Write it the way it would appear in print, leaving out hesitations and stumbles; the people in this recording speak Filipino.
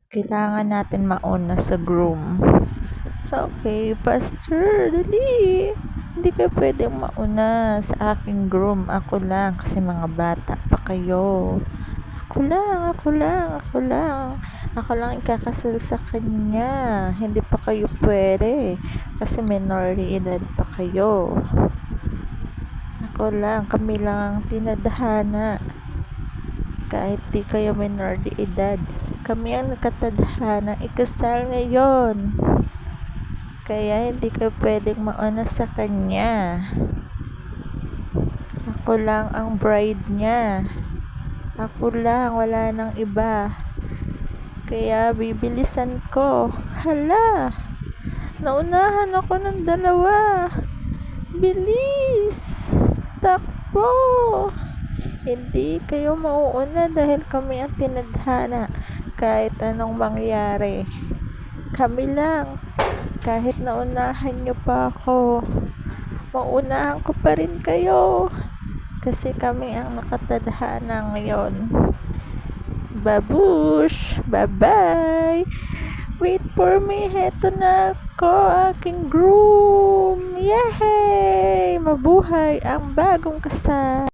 Kailangan natin mauna sa groom. Okay, pastor, dali. Hindi ka pwedeng mauna sa aking groom. Ako lang, kasi mga bata pa kayo. Ako lang ikakasal sa kanya. Hindi pa kayo pwede. Kasi minority edad pa kayo. Kami lang ang tinadhana. Kahit di kayo minority edad. Kami ang nakatadhana ikasal ngayon. Kaya hindi ka pwedeng mauna sa kanya. Ako lang ang bride niya. Ako lang, wala nang iba. Kaya bibilisan ko. Hala! Naunahan ako ng 2. Bilis! Takbo! Hindi kayo mauuna dahil kami ang tinadhana. Kahit anong mangyari. Kami lang. Kahit naunahan nyo pa ako, maunahan ko pa rin kayo. Kasi kami ang nakatadhana ngayon. Babush! Bye-bye! Wait for me. Heto na ako, aking groom. Yay! Mabuhay ang bagong kasal.